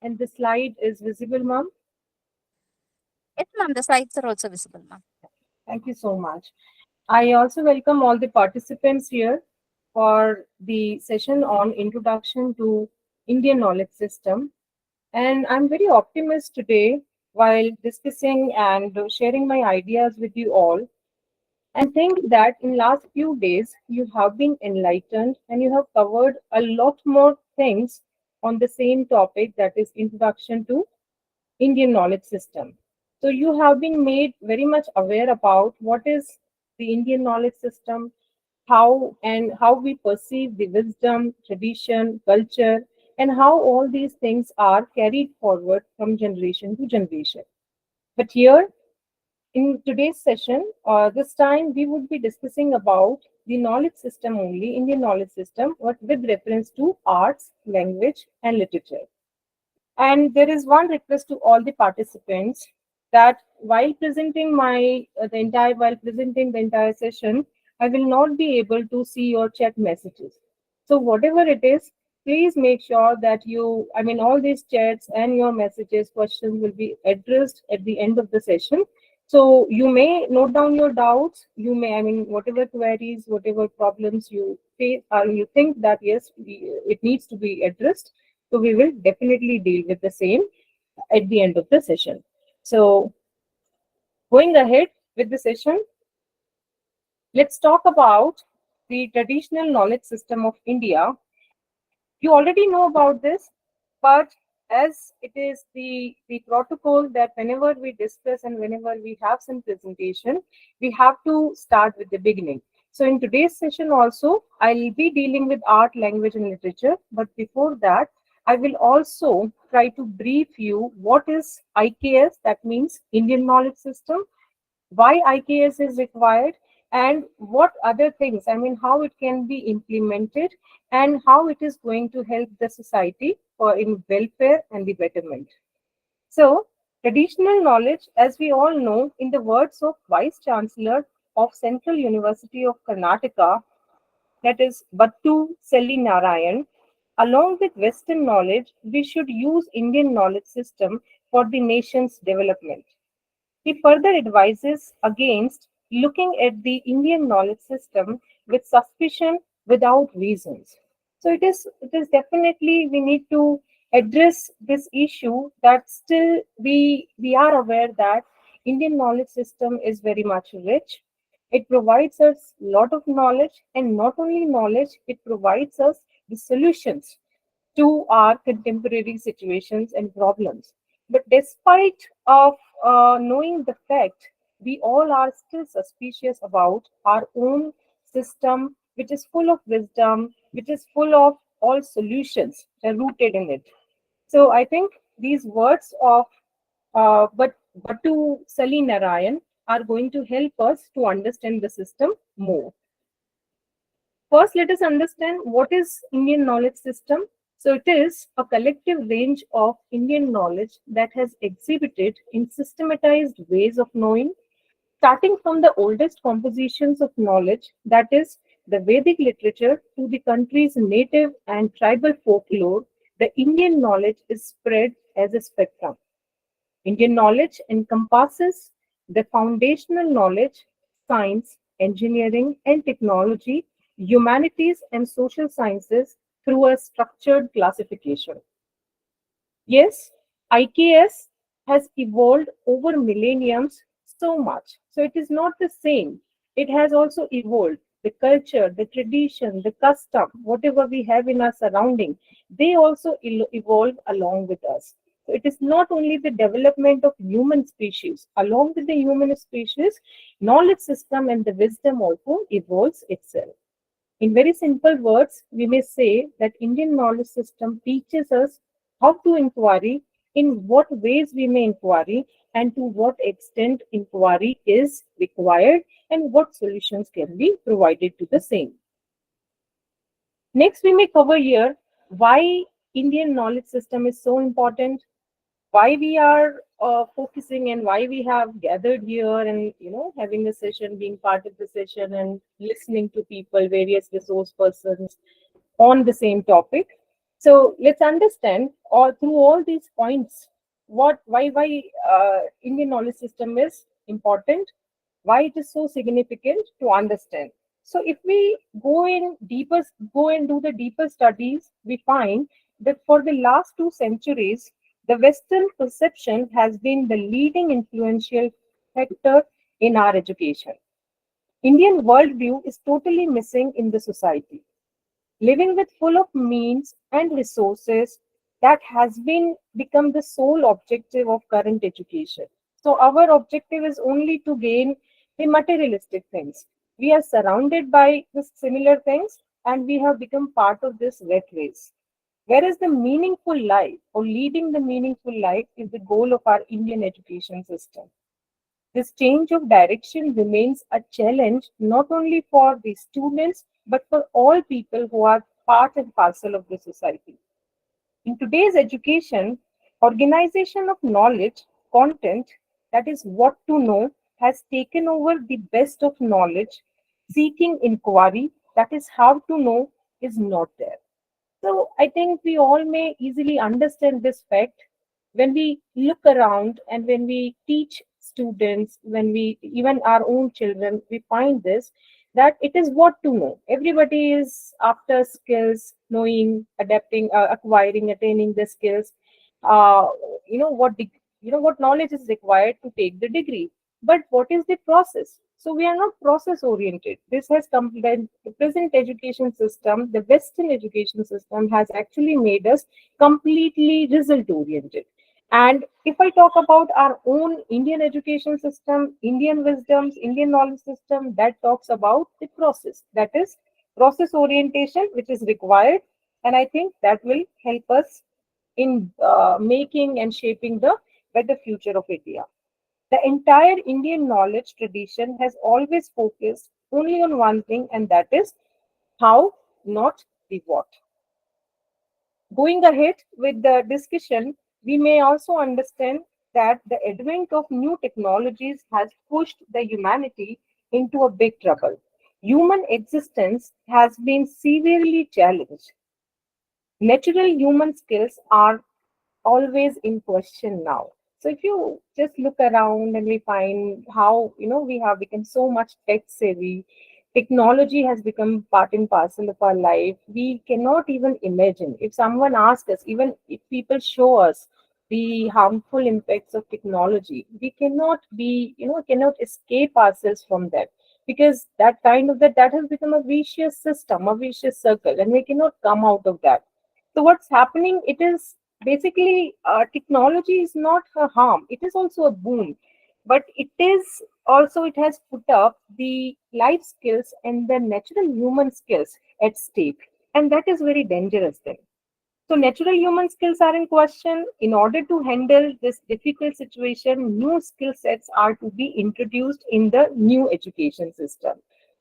And the slide is visible, ma'am? Yes, ma'am. The slides are also visible, ma'am. Thank you so much. I also welcome all the participants here for the session on Introduction to Indian Knowledge System. And I'm very optimistic today while discussing and sharing my ideas with you all. And think that in last few days you have been enlightened and you have covered a lot more things on the same topic, that is Introduction to Indian knowledge system. So you have been made very much aware about what is the Indian knowledge system, how we perceive the wisdom, tradition, culture, and how all these things are carried forward from generation to generation. But here in today's session, this time we would be discussing about the knowledge system only, Indian knowledge system, but with reference to arts, language, and literature. And there is one request to all the participants that while presenting the entire session, I will not be able to see your chat messages. So whatever it is, please make sure that all these chats and your messages, questions will be addressed at the end of the session. So you may note down your doubts. You may, whatever queries, whatever problems you face, or you think that yes, it needs to be addressed, so we will definitely deal with the same at the end of the session. So going ahead with the session, let's talk about the traditional knowledge system of India. You already know about this, but as it is the protocol that whenever we discuss and whenever we have some presentation, we have to start with the beginning. So in today's session also, I'll be dealing with art, language, and literature. But before that, I will also try to brief you what is IKS, that means Indian Knowledge System, why IKS is required, and what other things, how it can be implemented and how it is going to help the society for in welfare and the betterment. So, traditional knowledge, as we all know, in the words of Vice Chancellor of Central University of Karnataka, that is Battu Selli Narayan, along with Western knowledge, we should use Indian knowledge system for the nation's development. He further advises against looking at the Indian knowledge system with suspicion without reasons. So it is definitely we need to address this issue that still we are aware that Indian knowledge system is very much rich. It provides us a lot of knowledge, and not only knowledge, it provides us the solutions to our contemporary situations and problems. But despite of knowing the fact, we all are still suspicious about our own system, which is full of wisdom, which is full of all solutions rooted in it. So I think these words of Batu Sali Narayan are going to help us to understand the system more. First, let us understand what is Indian knowledge system. So it is a collective range of Indian knowledge that has exhibited in systematized ways of knowing, starting from the oldest compositions of knowledge, that is the Vedic literature, to the country's native and tribal folklore. The Indian knowledge is spread as a spectrum. Indian knowledge encompasses the foundational knowledge, science, engineering and technology, humanities and social sciences through a structured classification. Yes, IKS has evolved over millenniums so much. So it is not the same. It has also evolved. The culture, the tradition, the custom, whatever we have in our surrounding, they also evolve along with us. So it is not only the development of human species. Along with the human species, knowledge system and the wisdom also evolves itself. In very simple words, we may say that Indian knowledge system teaches us how to inquiry, in what ways we may inquiry, and to what extent inquiry is required, and what solutions can be provided to the same. Next, we may cover here why Indian knowledge system is so important, why we are focusing and why we have gathered here and having a session, being part of the session and listening to people, various resource persons on the same topic. So let's understand all through all these points what why Indian knowledge system is important, why it is so significant to understand. So if we go and do the deeper studies, we find that for the last 2 centuries, the Western perception has been the leading influential factor in our education. Indian worldview is totally missing in the society. Living with full of means and resources, that has been become the sole objective of current education. So our objective is only to gain the materialistic things. We are surrounded by the similar things and we have become part of this rat race. Whereas the meaningful life or leading the meaningful life is the goal of our Indian education system. This change of direction remains a challenge not only for the students but for all people who are part and parcel of the society. In today's education, organization of knowledge, content, that is what to know, has taken over the best of knowledge. Seeking inquiry, that is how to know, is not there. So I think we all may easily understand this fact when we look around and when we teach students, when we even our own children, we find this that it is what to know. Everybody is after skills, knowing, adapting, acquiring, attaining the skills. Uh, you know what the what knowledge is required to take the degree, but what is the process? So we are not process oriented. This has come the present education system, the Western education system has actually made us completely result oriented. And if I talk about our own Indian education system, Indian wisdoms, Indian knowledge system, that talks about the process. That is process orientation, which is required. And I think that will help us in making and shaping the better future of India. The entire Indian knowledge tradition has always focused only on one thing, and that is how, not the what. Going ahead with the discussion, we may also understand that the advent of new technologies has pushed the humanity into a big trouble. Human existence has been severely challenged. Natural human skills are always in question now. So if you just look around and we find how we have become so much tech savvy, technology has become part and parcel of our life. We cannot even imagine if someone asks us, even if people show us the harmful impacts of technology, we cannot be cannot escape ourselves from that, because that has become a vicious system, a vicious circle, and we cannot come out of that. So what's happening? It is basically technology is not a harm; it is also a boon, but it has put up the life skills and the natural human skills at stake, and that is very dangerous thing. So natural human skills are in question. In order to handle this difficult situation, new skill sets are to be introduced in the new education system.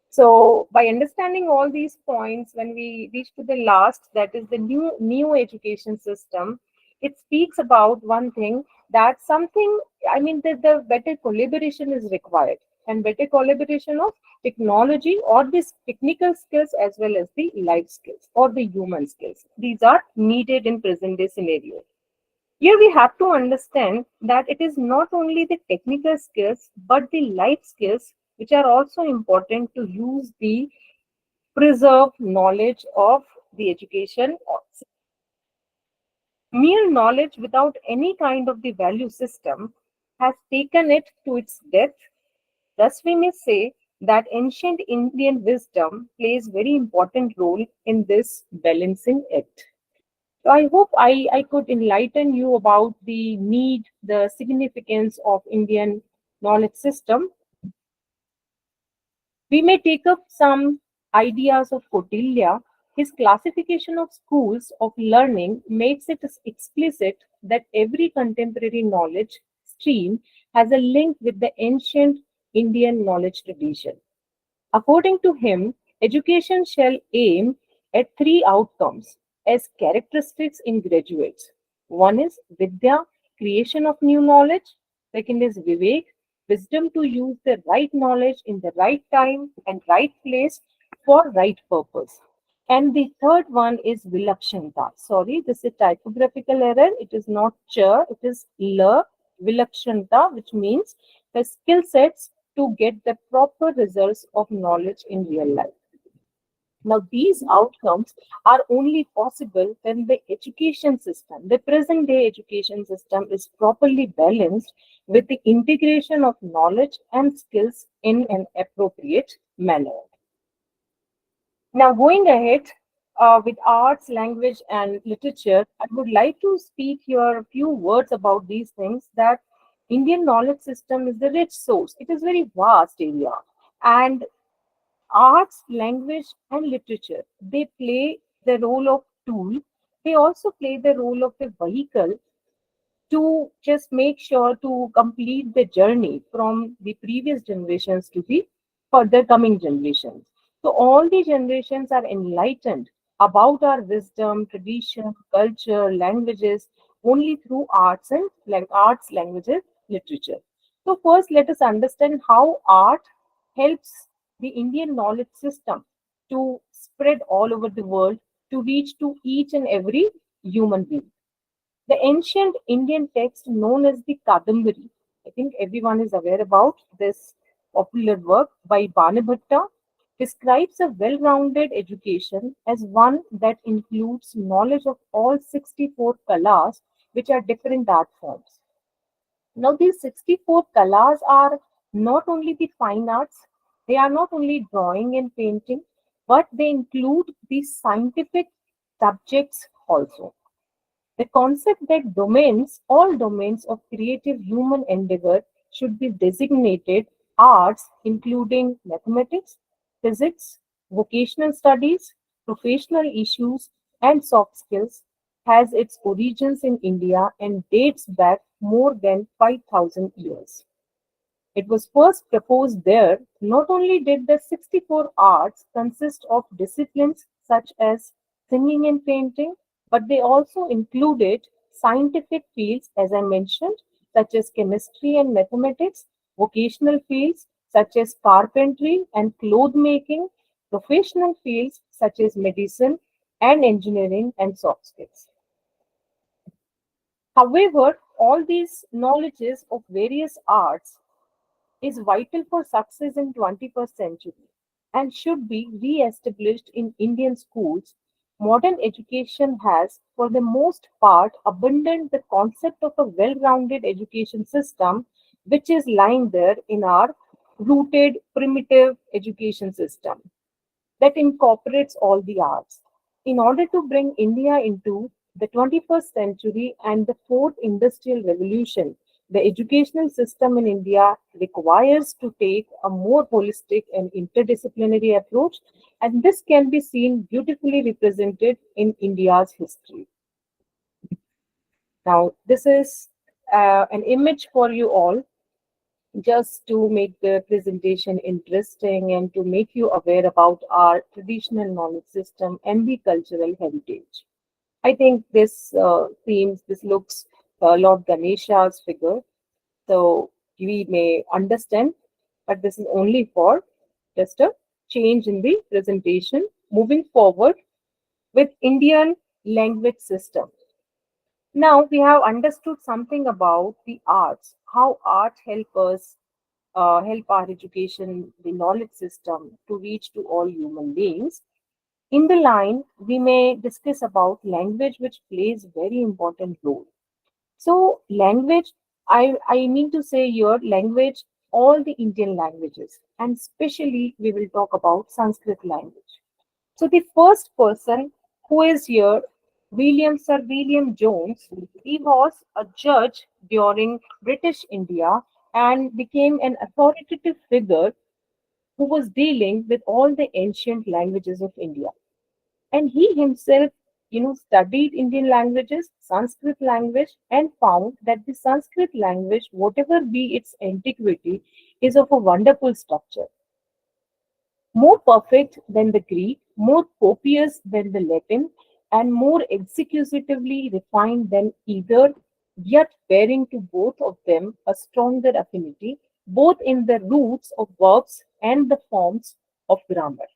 So by understanding all these points, when we reach to the last, that is the new education system, it speaks about one thing, that something, I mean, that the better collaboration is required, and better collaboration of technology or these technical skills as well as the life skills or the human skills. These are needed in present day scenario. Here we have to understand that it is not only the technical skills but the life skills which are also important to use the preserved knowledge of the education. Mere knowledge without any kind of the value system has taken it to its death. Thus, we may say that ancient Indian wisdom plays very important role in this balancing act. So I hope I could enlighten you about the need, the significance of Indian knowledge system. We may take up some ideas of Kautilya. His classification of schools of learning makes it explicit that every contemporary knowledge stream has a link with the ancient Indian knowledge tradition. According to him, education shall aim at three outcomes as characteristics in graduates. One is Vidya, creation of new knowledge. Second is Vivek, wisdom to use the right knowledge in the right time and right place for right purpose. And the third one is vilakshanta. Sorry, this is a typographical error. It is not cha, it is la, vilakshanta, which means the skill sets to get the proper results of knowledge in real life. Now, these outcomes are only possible when the education system, the present day education system, is properly balanced with the integration of knowledge and skills in an appropriate manner. Now, going ahead with arts, language, and literature, I would like to speak here a few words about these things. That Indian knowledge system is the rich source. It is very vast area, and arts, language, and literature, they play the role of tool. They also play the role of a vehicle to just make sure to complete the journey from the previous generations to the further coming generations. So all the generations are enlightened about our wisdom, tradition, culture, languages only through arts and arts, languages, literature. So first, let us understand how art helps the Indian knowledge system to spread all over the world to reach to each and every human being. The ancient Indian text known as the Kadambari, I think everyone is aware about this popular work by Banabhatta, describes a well-rounded education as one that includes knowledge of all 64 kalas, which are different art forms. Now, these 64 kalas are not only the fine arts, they are not only drawing and painting, but they include the scientific subjects also. The concept that all domains of creative human endeavor should be designated arts, including mathematics, physics, vocational studies, professional issues, and soft skills, has its origins in India and dates back more than 5,000 years. It was first proposed there. Not only did the 64 arts consist of disciplines such as singing and painting, but they also included scientific fields, as I mentioned, such as chemistry and mathematics, vocational fields such as carpentry and cloth making, professional fields such as medicine and engineering and soft skills. However, all these knowledges of various arts is vital for success in 21st century and should be re-established in Indian schools. Modern education has, for the most part, abandoned the concept of a well-rounded education system, which is lying there in our rooted primitive education system that incorporates all the arts. In order to bring India into the 21st century and the fourth industrial revolution, the educational system in India requires to take a more holistic and interdisciplinary approach, and this can be seen beautifully represented in India's history. Now, this is an image for you all just to make the presentation interesting and to make you aware about our traditional knowledge system and the cultural heritage. I think this looks Lord Ganesha's figure, so we may understand, but this is only for just a change in the presentation. Moving forward with Indian language system. Now we have understood something about the arts, how art help our education, the knowledge system to reach to all human beings. In the line, we may discuss about language, which plays very important role. So language, I mean to say here language, all the Indian languages, and especially we will talk about Sanskrit language. So the first person who is here, Sir William Jones, he was a judge during British India and became an authoritative figure who was dealing with all the ancient languages of India. And he himself, studied Indian languages, Sanskrit language, and found that the Sanskrit language, whatever be its antiquity, is of a wonderful structure, more perfect than the Greek, more copious than the Latin, and more executively refined than either, yet bearing to both of them a stronger affinity, both in the roots of verbs and the forms of grammar.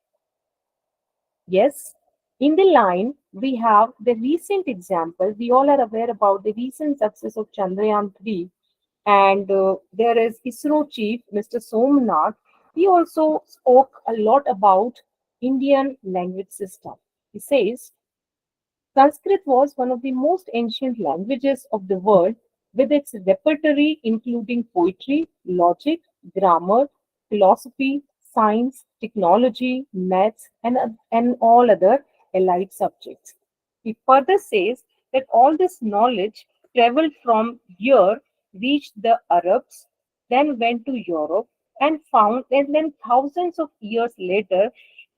Yes. In the line, we have the recent example. We all are aware about the recent success of Chandrayaan 3, and there is ISRO chief, Mr. Somnath. He also spoke a lot about Indian language system. He says, Sanskrit was one of the most ancient languages of the world, with its repertory including poetry, logic, grammar, philosophy, science, technology, maths, and all other allied subjects. He further says that all this knowledge traveled from here, reached the Arabs, then went to Europe, and then thousands of years later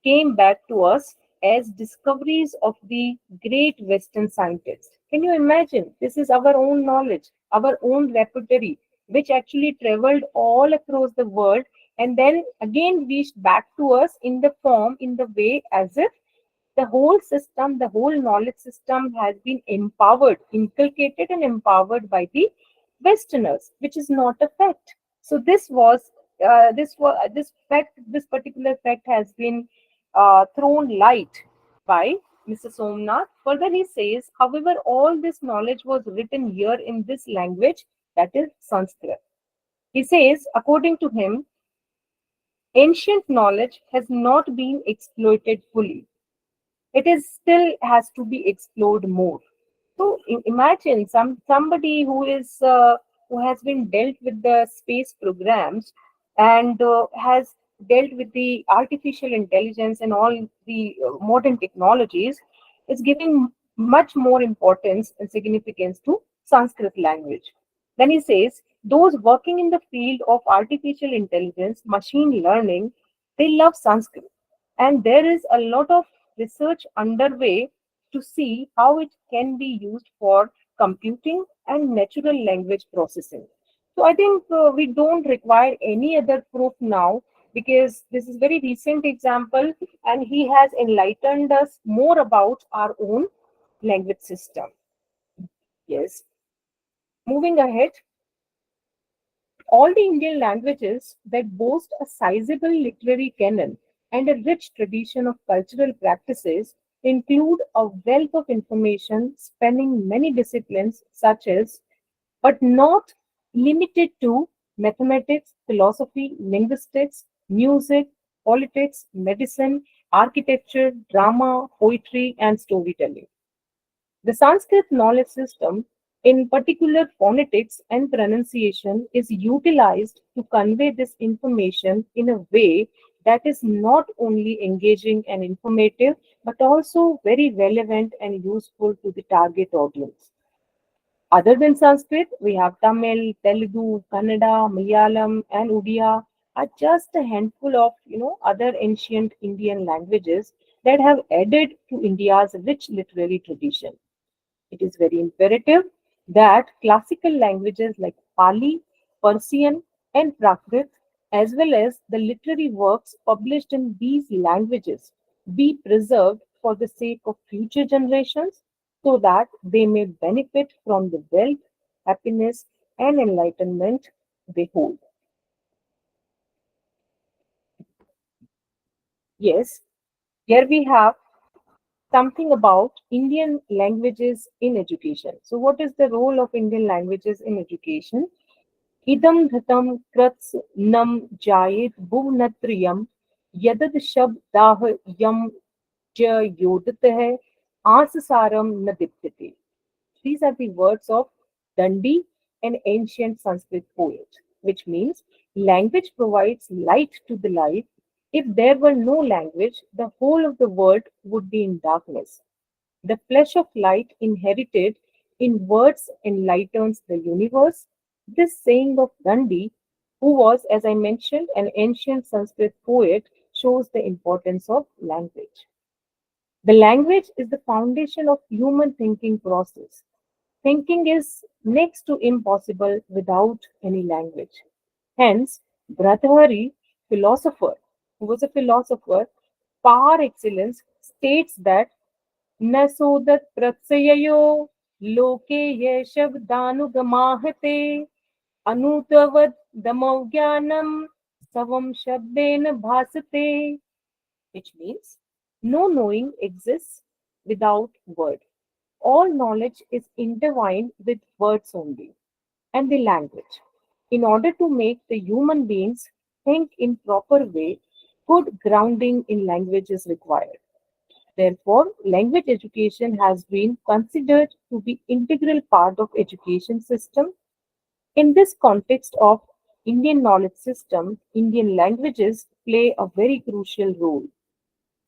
came back to us as discoveries of the great Western scientists. Can you imagine? This is our own knowledge, our own repertory, which actually traveled all across the world and then again reached back to us in the form, in the way as if the whole system, the whole knowledge system has been empowered, inculcated and empowered by the Westerners, which is not a fact. So this particular fact has been thrown light by Mr. Somnath. Further, he says, however, all this knowledge was written here in this language, that is Sanskrit. He says, according to him, ancient knowledge has not been exploited fully. It is still has to be explored more. So imagine somebody who has been dealt with the space programs and has dealt with the artificial intelligence and all the modern technologies is giving much more importance and significance to Sanskrit language. Then he says those working in the field of artificial intelligence, machine learning, they love Sanskrit, and there is a lot of research underway to see how it can be used for computing and natural language processing. So I think we don't require any other proof now because this is very recent example and he has enlightened us more about our own language system. Yes. Moving ahead, all the Indian languages that boast a sizable literary canon and a rich tradition of cultural practices include a wealth of information spanning many disciplines such as, but not limited to, mathematics, philosophy, linguistics, music, politics, medicine, architecture, drama, poetry, and storytelling. The Sanskrit knowledge system, in particular phonetics and pronunciation, is utilized to convey this information in a way that is not only engaging and informative but also very relevant and useful to the target audience. Other than Sanskrit, we have Tamil, Telugu, Kannada, Malayalam, and Odia are just a handful of other ancient Indian languages that have added to India's rich literary tradition. It is very imperative that classical languages like Pali, Persian, and Prakrit, as well as the literary works published in these languages, be preserved for the sake of future generations so that they may benefit from the wealth, happiness, and enlightenment they hold. Yes, here we have something about Indian languages in education. So, what is the role of Indian languages in education? Idam dhatam krats nam jayet bhuvnatriyam yadad shabdah yam ja yodat hai asasaram nadipyate. These are the words of Dandi, an ancient Sanskrit poet, which means language provides light to the life. If there were no language, the whole of the world would be in darkness. The flesh of light inherited in words enlightens the universe. This saying of Gandhi, who was, as I mentioned, an ancient Sanskrit poet, shows the importance of language. The language is the foundation of human thinking process. Thinking is next to impossible without any language. Hence, Bhartrhari, philosopher, who was a philosopher par excellence, states that न सोदत प्रत्ययो लोके ये शब्दानुगमाहते अनुतवद दमौज्ञानम सवम शब्देन भासते, which means no knowing exists without word. All knowledge is intertwined with words only and the language. In order to make the human beings think in proper way, good grounding in language is required. Therefore, language education has been considered to be integral part of education system. In this context of Indian knowledge system, Indian languages play a very crucial role.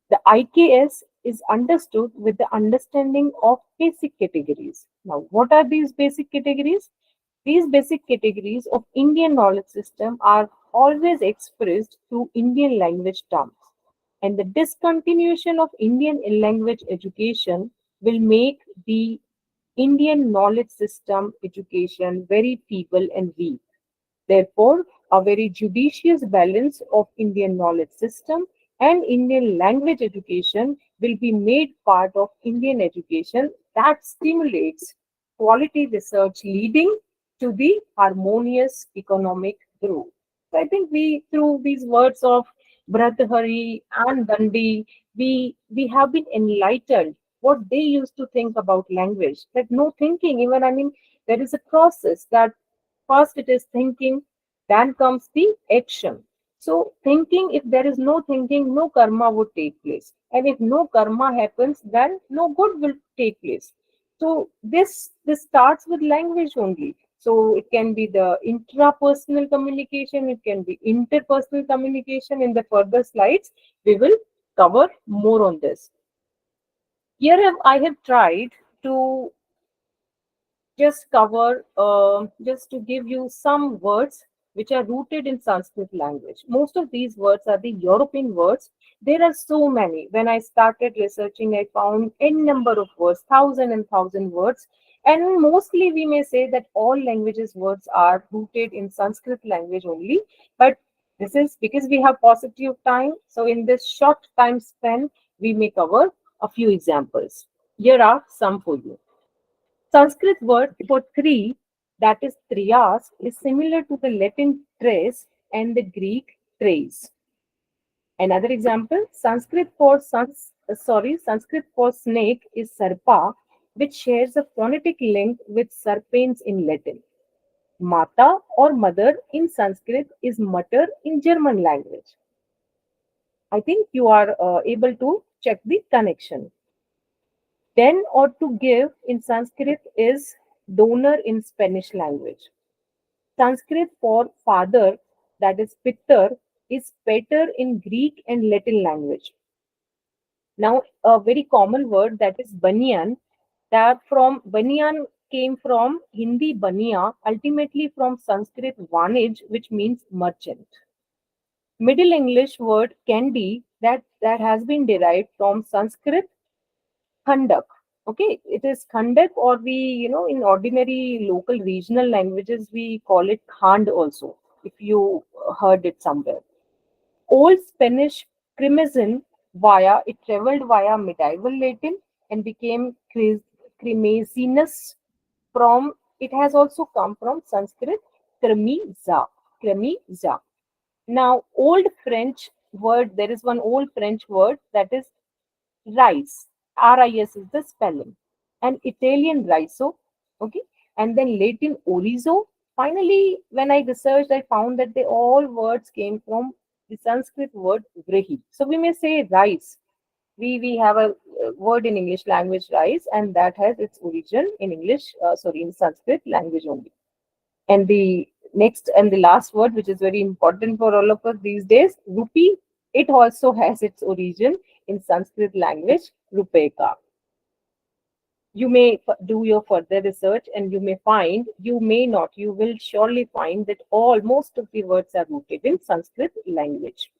The IKS is understood with the understanding of basic categories. Now, what are these basic categories? These basic categories of Indian knowledge system are always expressed through Indian language terms. And the discontinuation of Indian language education will make the Indian knowledge system education very feeble and weak. Therefore, a very judicious balance of Indian knowledge system and Indian language education will be made part of Indian education that stimulates quality research leading to the harmonious economic growth. So I think we, through these words of Bhartrhari and Dandi, we have been enlightened what they used to think about language. That no thinking, even I mean, there is a process that first it is thinking, then comes the action. So, thinking, if there is no thinking, no karma would take place. And if no karma happens, then no good will take place. So, this starts with language only. So, it can be the intrapersonal communication, it can be interpersonal communication. In the further slides, we will cover more on this. Here I have tried to just cover, just to give you some words which are rooted in Sanskrit language. Most of these words are the European words. There are so many. When I started researching, I found n number of words, thousand and thousand words. And mostly we may say that all languages words are rooted in Sanskrit language only. But this is because we have paucity of time. So in this short time span, we may cover a few examples. Here are some for you. Sanskrit word for three, that is trias, is similar to the Latin tres and the Greek tres. Another example, Sanskrit for snake is sarpa, which shares a phonetic link with serpens in Latin. Mata or mother in Sanskrit is mater in German language. I think you are able to check the connection. Den or to give in Sanskrit is donor in Spanish language. Sanskrit for father, that is Pitter, is Pater in Greek and Latin language. Now, a very common word that is banyan, that from banyan came from Hindi bania, ultimately from Sanskrit vanij, which means merchant. Middle English word candy, that has been derived from Sanskrit Khandak. Okay, it is Khandak, or we, in ordinary local regional languages, we call it Khand also, if you heard it somewhere. Old Spanish crimson it traveled via medieval Latin and became cremazinus from, it has also come from Sanskrit kremiza. Now, old French word, there is one old French word that is rice. RIS is the spelling. And Italian riso, okay, and then Latin orizo. Finally, when I researched, I found that they all words came from the Sanskrit word vrehi. So we may say rice. We have a word in English language, rice, and that has its origin in in Sanskrit language only. And the next and the last word, which is very important for all of us these days, rupee, it also has its origin in Sanskrit language, rupeka. You may do your further research and you may find, you may not, you will surely find that most of the words are rooted in Sanskrit language.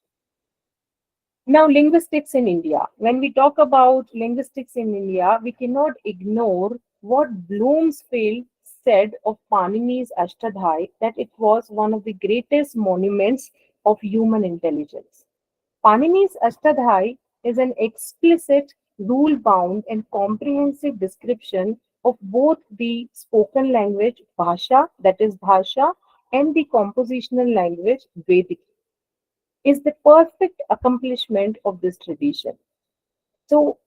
Now, linguistics in India. When we talk about linguistics in India, we cannot ignore what Bloomsfield said of Panini's Ashtadhyayi, that it was one of the greatest monuments of human intelligence. Panini's Ashtadhyayi is an explicit, rule-bound and comprehensive description of both the spoken language, Bhasha, that is Bhasha, and the compositional language, Vedic, is the perfect accomplishment of this tradition. So,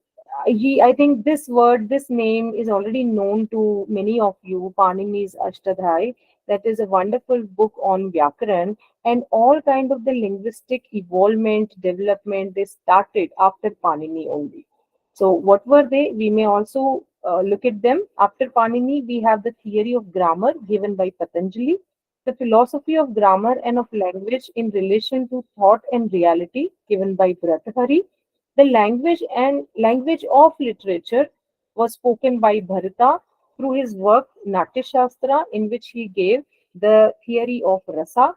I think this word, this name is already known to many of you, Panini's Ashtadhyayi. That is a wonderful book on Vyakaran, and all kind of the linguistic evolvement, development, they started after Panini only. So what were they? We may also look at them. After Panini, we have the theory of grammar given by Patanjali, the philosophy of grammar and of language in relation to thought and reality given by Bhartrhari. The language of literature was spoken by Bharata through his work Natya Shastra, in which he gave the theory of rasa.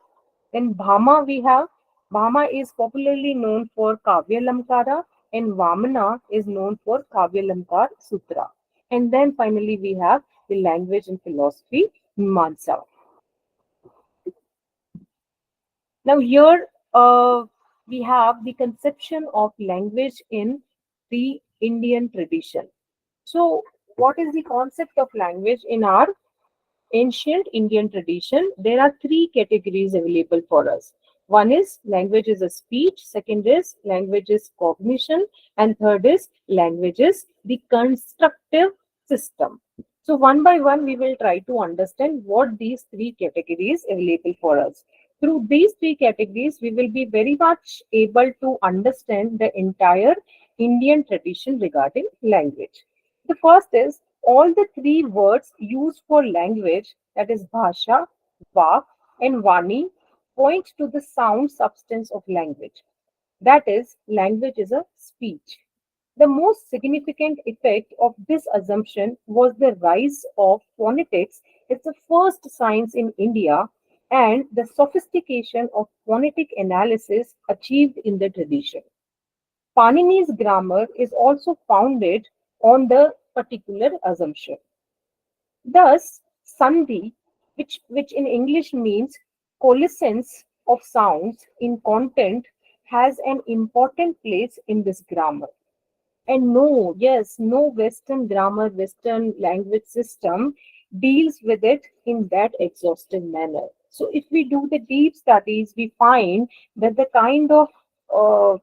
Then Bhama we have. Bhama is popularly known for Kavya Lamkara, and Vamana is known for Kavya Lamkar Sutra. And then finally we have the language and philosophy Mimamsa. Now, here we have the conception of language in the Indian tradition. So, what is the concept of language in our ancient Indian tradition? There are three categories available for us. One is language is a speech, second is language is cognition, and third is language is the constructive system. So one by one, we will try to understand what these three categories available for us. Through these three categories, we will be very much able to understand the entire Indian tradition regarding language. The first is all the three words used for language, that is bhasha, vak, and vani, point to the sound substance of language. That is, language is a speech. The most significant effect of this assumption was the rise of phonetics. It's the first science in India, and the sophistication of phonetic analysis achieved in the tradition. Panini's grammar is also founded on the particular assumption. Thus, sandhi, which in English means coalescence of sounds in content, has an important place in this grammar. And no, yes, no Western grammar, Western language system deals with it in that exhaustive manner. So, if we do the deep studies, we find that the kind of uh,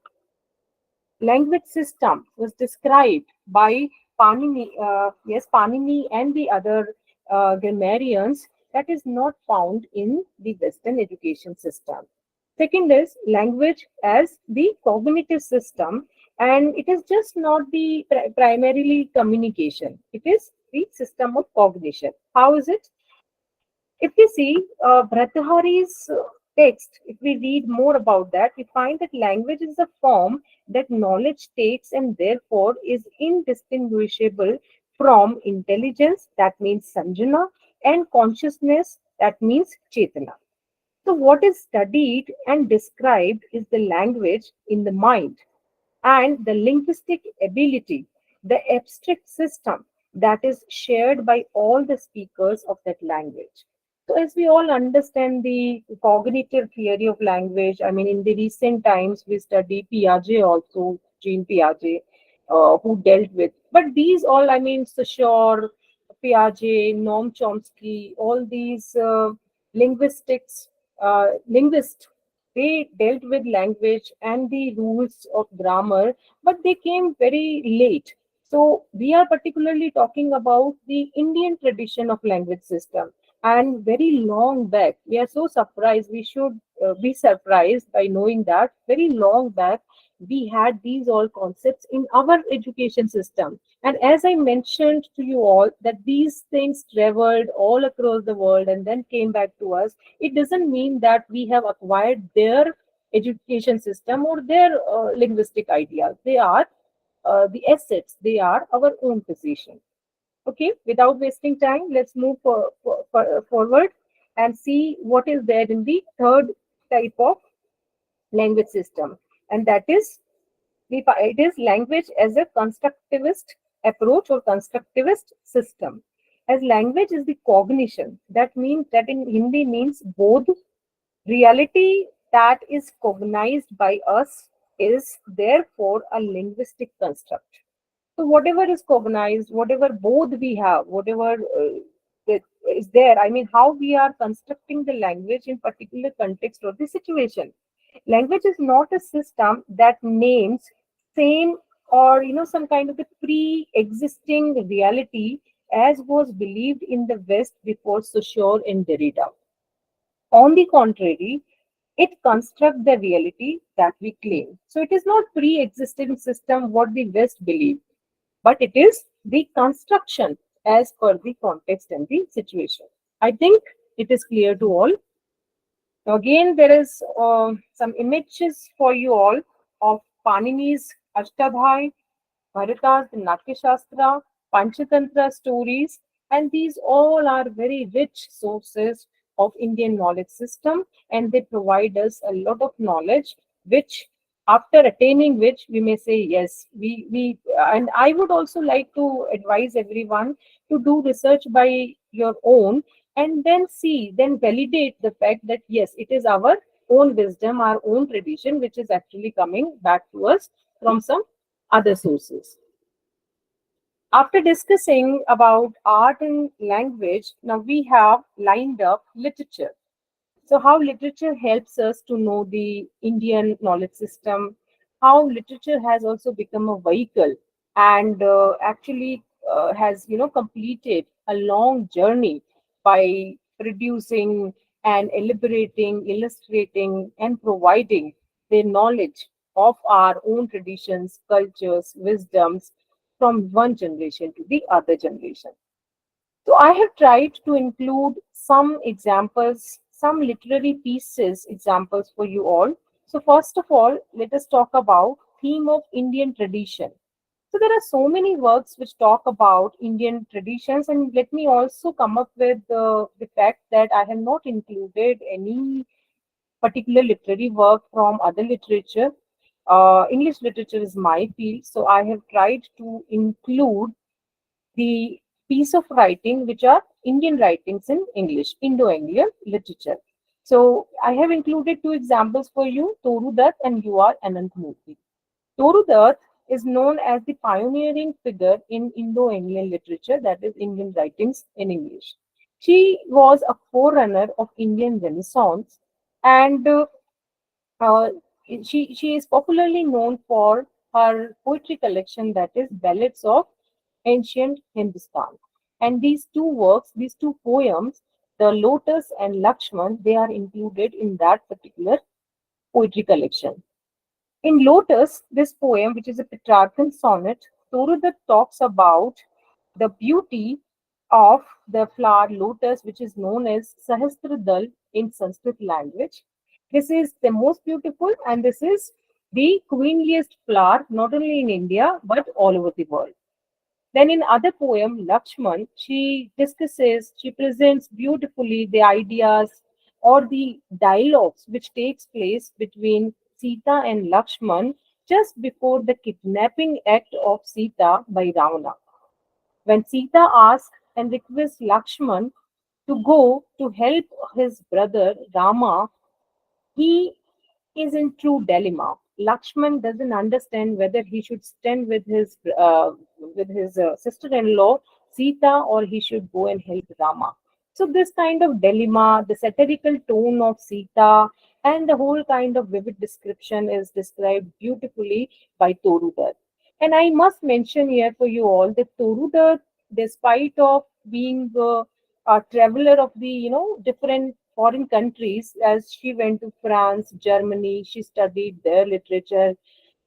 language system was described by Panini and the other grammarians that is not found in the Western education system. Second is language as the cognitive system, and it is just not the primarily communication. It is the system of cognition. How is it? If we see Bhartrhari's text, if we read more about that, we find that language is a form that knowledge takes and therefore is indistinguishable from intelligence, that means sanjana, and consciousness, that means chetana. So, what is studied and described is the language in the mind and the linguistic ability, the abstract system that is shared by all the speakers of that language. So, as we all understand the cognitive theory of language, I mean, in the recent times, we study Piaget also, Jean Piaget, who dealt with. But these all, I mean, Saussure, Piaget, Noam Chomsky, all these linguists, they dealt with language and the rules of grammar, but they came very late. So we are particularly talking about the Indian tradition of language system. And very long back, we are so surprised. We should be surprised by knowing that very long back we had these all concepts in our education system. And as I mentioned to you all, that these things traveled all across the world and then came back to us, it doesn't mean that we have acquired their education system or their linguistic ideas. They are the assets, they are our own position. Okay, without wasting time, let's move forward and see what is there in the third type of language system, and that is it is language as a constructivist approach or constructivist system. As language is the cognition, that means that in Hindi means both reality that is cognized by us is therefore a linguistic construct. So whatever is cognized, whatever both we have, whatever that is there, I mean, how we are constructing the language in particular context or the situation. Language is not a system that names same or some kind of a pre-existing reality as was believed in the West before Saussure and Derrida. On the contrary, it constructs the reality that we claim. So it is not pre-existing system what the West believe, but it is the construction as per the context and the situation. I think it is clear to all. Now again, there is some images for you all of Panini's Ashtadhyayi, Bharata's Natyashastra, Panchatantra stories, and these all are very rich sources of Indian knowledge system, and they provide us a lot of knowledge, which after attaining which we may say yes, we and I would also like to advise everyone to do research by your own and then see, then validate the fact that yes, it is our own wisdom, our own tradition, which is actually coming back to us from some other sources. After discussing about art and language, now we have lined up literature. So, how literature helps us to know the Indian knowledge system, how literature has also become a vehicle and actually has completed a long journey by producing and elaborating, illustrating, and providing the knowledge of our own traditions, cultures, wisdoms from one generation to the other generation. So I have tried to include some examples, some literary pieces examples for you all. So first of all, let us talk about theme of Indian tradition. So there are so many works which talk about Indian traditions, and let me also come up with the fact that I have not included any particular literary work from other literature. English literature is my field, so I have tried to include the piece of writing which are Indian writings in English, Indo-Anglian literature. So I have included two examples for you, Toru Dutt and U.R. Ananthamurthy. Toru Dutt is known as the pioneering figure in Indo-Anglian literature, that is Indian writings in English. She was a forerunner of Indian Renaissance, and uh, she is popularly known for her poetry collection, that is Ballads of Ancient Hindustan. And these two works, these two poems, the Lotus and Lakshman, they are included in that particular poetry collection. In Lotus, this poem, which is a Petrarchan sonnet, Torudat talks about the beauty of the flower lotus, which is known as Sahasradal in Sanskrit language. This is the most beautiful, and this is the queenliest flower, not only in India but all over the world. Then in other poem, Lakshman, she presents beautifully the ideas or the dialogues which takes place between Sita and Lakshman just before the kidnapping act of Sita by Ravana. When Sita asks and requests Lakshman to go to help his brother Rama, he is in true dilemma. Lakshman doesn't understand whether he should stand with his sister-in-law Sita, or he should go and help Rama. So this kind of dilemma, the satirical tone of Sita, and the whole kind of vivid description is described beautifully by Torudat. And I must mention here for you all that Torudat, despite of being a traveler of the different foreign countries, as she went to France, Germany, she studied their literature.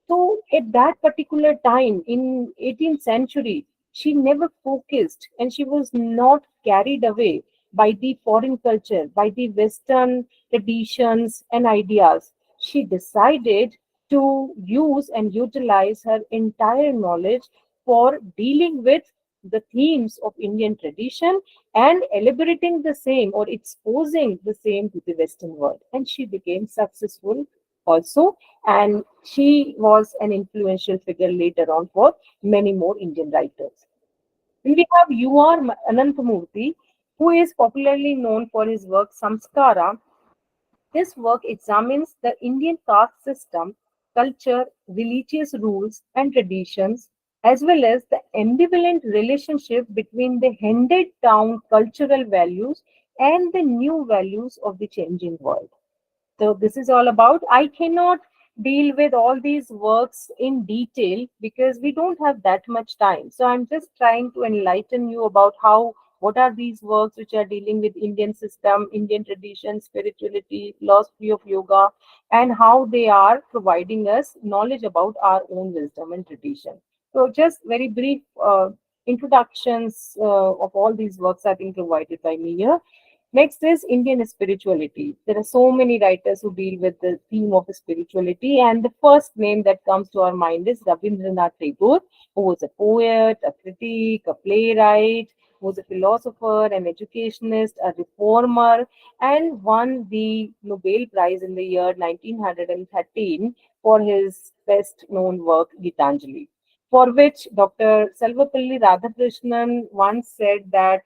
So at that particular time in 18th century, she never focused and she was not carried away by the foreign culture, by the Western traditions and ideas. She decided to use and utilize her entire knowledge for dealing with the themes of Indian tradition and elaborating the same or exposing the same to the Western world. And she became successful also, and she was an influential figure later on for many more Indian writers. Then we have U.R. Ananthamurthy, who is popularly known for his work Samskara. This work examines the Indian caste system, culture, religious rules, and traditions, as well as the ambivalent relationship between the handed down cultural values and the new values of the changing world. So this is all about. I cannot deal with all these works in detail because we don't have that much time. So I'm just trying to enlighten you about how what are these works which are dealing with Indian system, Indian tradition, spirituality, philosophy of yoga, and how they are providing us knowledge about our own wisdom and tradition. So just very brief introductions of all these works are being provided by me here. Next is Indian spirituality. There are so many writers who deal with the theme of spirituality, and the first name that comes to our mind is Rabindranath Tagore, who was a poet, a critic, a playwright, who was a philosopher, an educationist, a reformer, and won the Nobel Prize in the year 1913 for his best known work, Gitanjali, for which Dr. Salvapalli Radhakrishnan once said that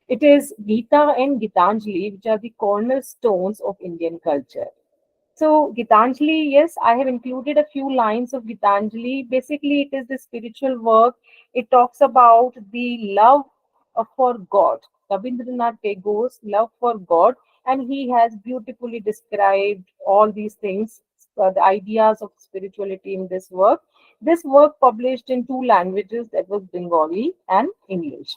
it is Gita and Gitanjali which are the cornerstones of Indian culture. So, Gitanjali, yes, I have included a few lines of Gitanjali. Basically, it is the spiritual work. It talks about the love for God, Rabindranath Tagore's love for God, and he has beautifully described all these things, the ideas of spirituality in this work. This work published in two languages, that was Bengali and English.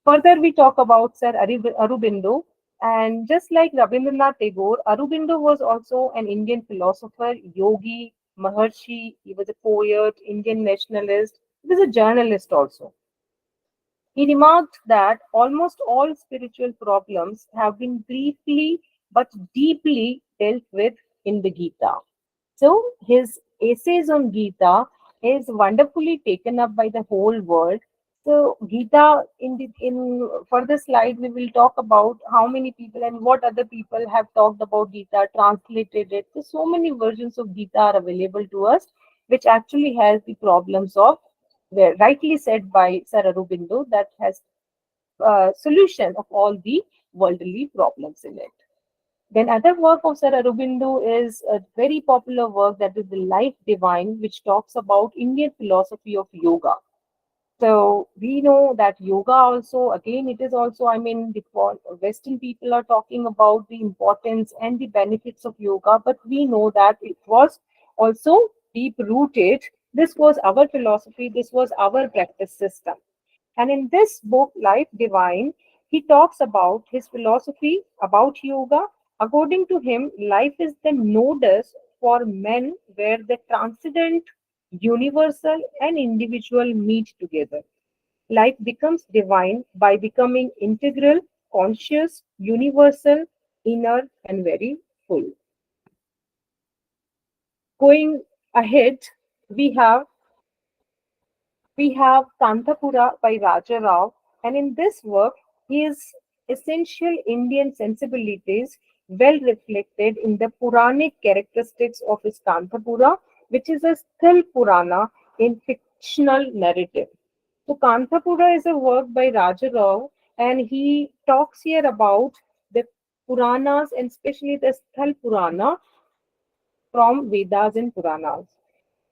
Further, we talk about Sir Aurobindo, and just like Rabindranath Tagore, Aurobindo was also an Indian philosopher, yogi, Maharshi. He was a poet, Indian nationalist. He was a journalist also. He remarked that almost all spiritual problems have been briefly but deeply dealt with in the Gita. So his essays on Gita is wonderfully taken up by the whole world. So Gita in further slide we will talk about how many people and what other people have talked about Gita, translated it. So many versions of Gita are available to us, which actually has the problems of, where rightly said by Sir Aurobindo, that has solution of all the worldly problems in it. Then other work of Sir Aurobindo is a very popular work, that is the Life Divine, which talks about Indian philosophy of yoga. So we know that yoga also, again, it is also, I mean, the Western people are talking about the importance and the benefits of yoga, but we know that it was also deep rooted. This was our philosophy, this was our practice system. And in this book, Life Divine, he talks about his philosophy about yoga. According to him, life is the nodus for men where the transcendent, universal, and individual meet together. Life becomes divine by becoming integral, conscious, universal, inner, and very full. Going ahead, we have we have Kantapura by Raja Rao, and in this work, his essential Indian sensibilities well reflected in the Puranic characteristics of his Kantapura, which is a still Purana in fictional narrative. So, Kantapura is a work by Raja Rao, and he talks here about the Puranas and especially the Sthal Purana from Vedas and Puranas.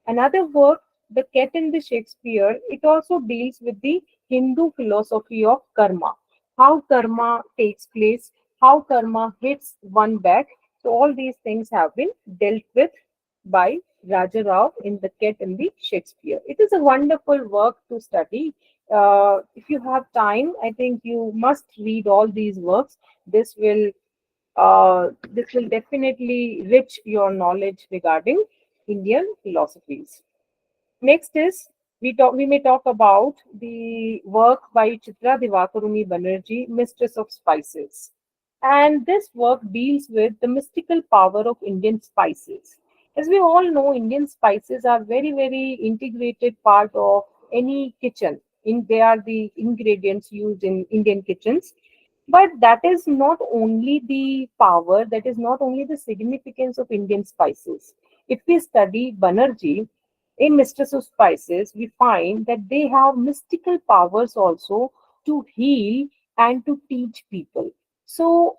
Another work, The Cat in the Shakespeare, it also deals with the Hindu philosophy of karma, how karma takes place, how karma hits one back. So all these things have been dealt with by Raja Rao in The Cat in the Shakespeare. It is a wonderful work to study. If you have time, I think you must read all these works. This will definitely rich your knowledge regarding Indian philosophies. Next is we may talk about the work by Chitra Divakaruni Banerjee, Mistress of Spices. And this work deals with the mystical power of Indian spices. As we all know, Indian spices are very, very integrated part of any kitchen. They are the ingredients used in Indian kitchens. But that is not only the power, that is not only the significance of Indian spices. If we study Banerjee, in Mistress of Spices, we find that they have mystical powers also to heal and to teach people. So,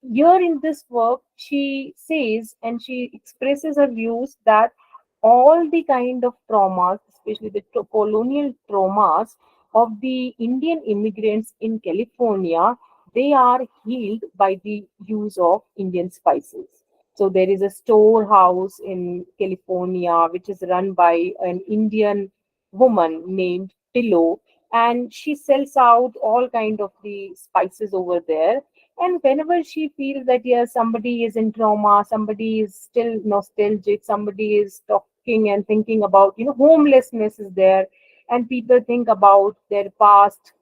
here in this work, she says and she expresses her views that all the kind of traumas, especially the colonial traumas of the Indian immigrants in California, they are healed by the use of Indian spices. So there is a storehouse in California which is run by an Indian woman named Pillow, and she sells out all kind of the spices over there. And whenever she feels that yes, somebody is in trauma, somebody is still nostalgic, somebody is talking and thinking about, homelessness is there, and people think about their past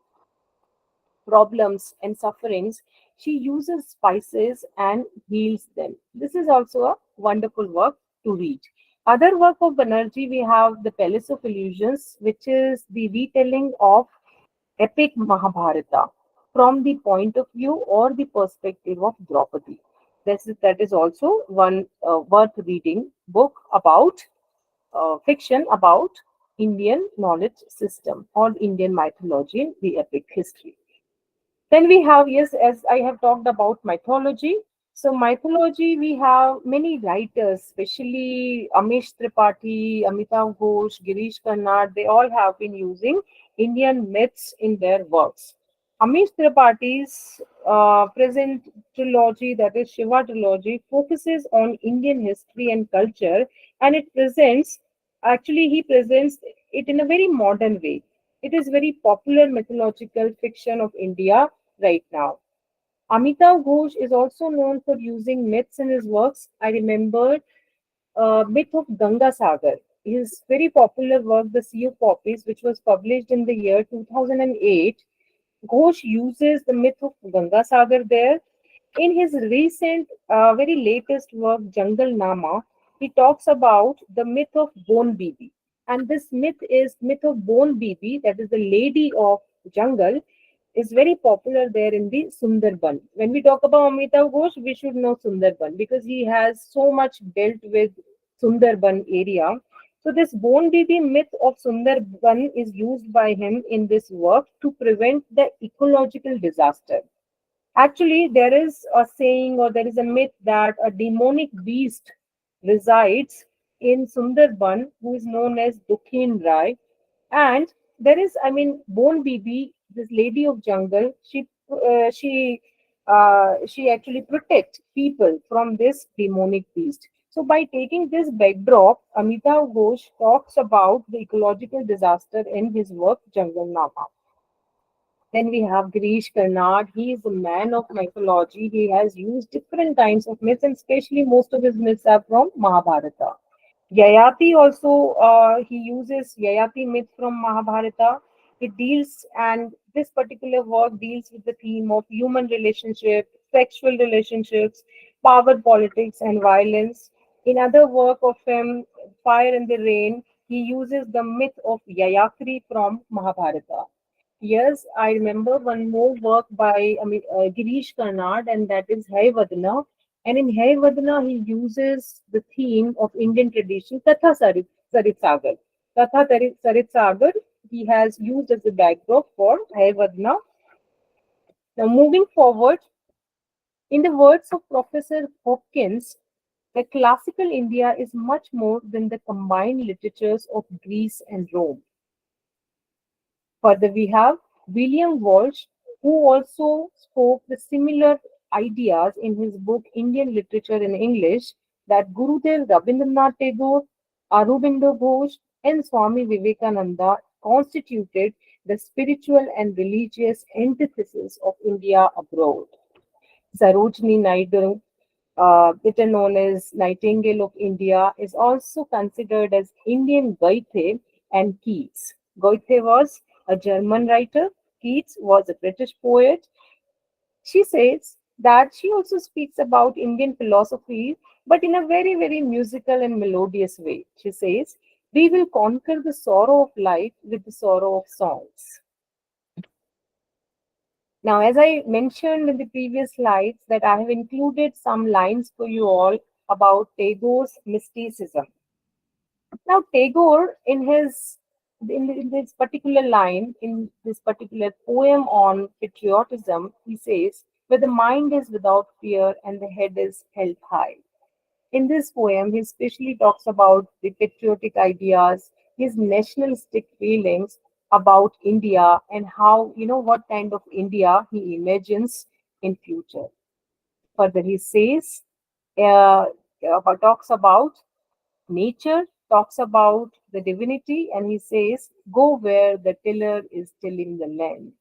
problems and sufferings, she uses spices and heals them. This is also a wonderful work to read. Other work of Banerjee, we have The Palace of Illusions, which is the retelling of epic Mahabharata from the point of view or the perspective of Draupadi. That is also one worth reading book about fiction about Indian knowledge system or Indian mythology, the epic history. Then we have, yes, as I have talked about mythology. So, mythology, we have many writers, especially Amish Tripathi, Amitav Ghosh, Girish Karnad, they all have been using Indian myths in their works. Amish Tripathi's present trilogy, that is Shiva trilogy, focuses on Indian history and culture, and he presents it in a very modern way. It is very popular mythological fiction of India right now. Amitav Ghosh is also known for using myths in his works. I remembered myth of Ganga Sagar. His very popular work, The Sea of Poppies, which was published in the year 2008, Ghosh uses the myth of Ganga Sagar there. In his recent, very latest work, Jungle Nama, he talks about the myth of Bone Bibi. And this myth of Bone Bibi, that is the lady of jungle, is very popular there in the Sundarban. When we talk about Amitav Ghosh, we should know Sundarban because he has so much dealt with Sundarban area. So this Bone Bibi myth of Sundarban is used by him in this work to prevent the ecological disaster. Actually, there is a saying or there is a myth that a demonic beast resides in Sundarban who is known as Dukhin Rai. And there is, Bone Bibi, this lady of jungle, she actually protects people from this demonic beast. So by taking this backdrop, Amitav Ghosh talks about the ecological disaster in his work Jungle Nama. Then we have Girish Karnad. He is a man of mythology. He has used different kinds of myths, and especially most of his myths are from Mahabharata. Yayati also, he uses Yayati myth from Mahabharata. It deals, and this particular work deals with the theme of human relationship, sexual relationships, power politics, and violence. In other work of him, Fire and the Rain, he uses the myth of Yayakri from Mahabharata. Yes, I remember one more work by Girish Karnad, and that is Hai Vadna. And in Hai Vadna, he uses the theme of Indian tradition, Sarit Sagar. Sarit Sagar, he has used as a backdrop for Hai Vadna. Now, moving forward, in the words of Professor Hopkins, the classical India is much more than the combined literatures of Greece and Rome. Further, we have William Walsh, who also spoke the similar ideas in his book Indian Literature in English, that Gurudev Rabindranath Tagore, Aurobindo Ghosh, and Swami Vivekananda constituted the spiritual and religious antithesis of India abroad. Sarojini Naidu, better known as Nightingale of India, is also considered as Indian Goethe and Keats. Goethe was a German writer, Keats was a British poet. She says that she also speaks about Indian philosophy, but in a very, very musical and melodious way. She says, "We will conquer the sorrow of life with the sorrow of songs." Now, as I mentioned in the previous slides, that I have included some lines for you all about Tagore's mysticism. Now, Tagore, in this particular line, in this particular poem on patriotism, he says, "Where the mind is without fear and the head is held high." In this poem, he especially talks about the patriotic ideas, his nationalistic feelings about India, and how, what kind of India he imagines in future. Further, he says, uh, talks about nature, talks about the divinity, and he says, "Go where the tiller is tilling the land."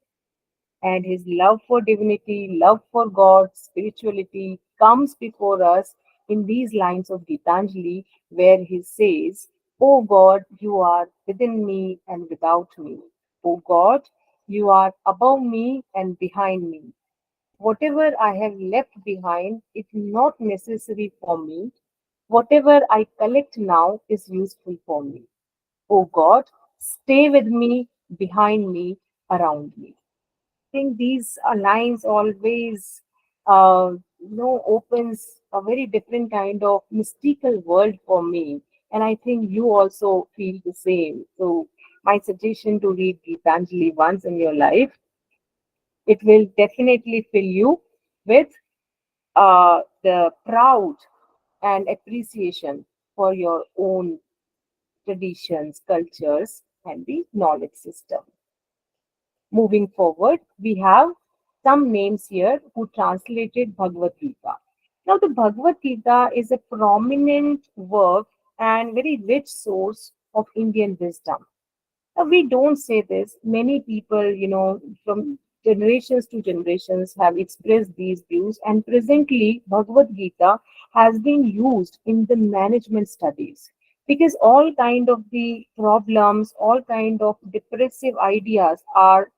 And his love for divinity, love for God, spirituality comes before us in these lines of Gitanjali, where he says, "O God, you are within me and without me. O God, you are above me and behind me. Whatever I have left behind is not necessary for me. Whatever I collect now is useful for me. O God, stay with me, behind me, around me." Think these lines always opens a very different kind of mystical world for me, and I think you also feel the same. So my suggestion to read Gitanjali once in your life, it will definitely fill you with the proud and appreciation for your own traditions, cultures, and the knowledge system. Moving forward, we have some names here who translated Bhagavad Gita. Now, the Bhagavad Gita is a prominent work and very rich source of Indian wisdom. We don't say this. Many people, from generations to generations have expressed these views, and presently Bhagavad Gita has been used in the management studies because all kind of the problems, all kind of depressive ideas are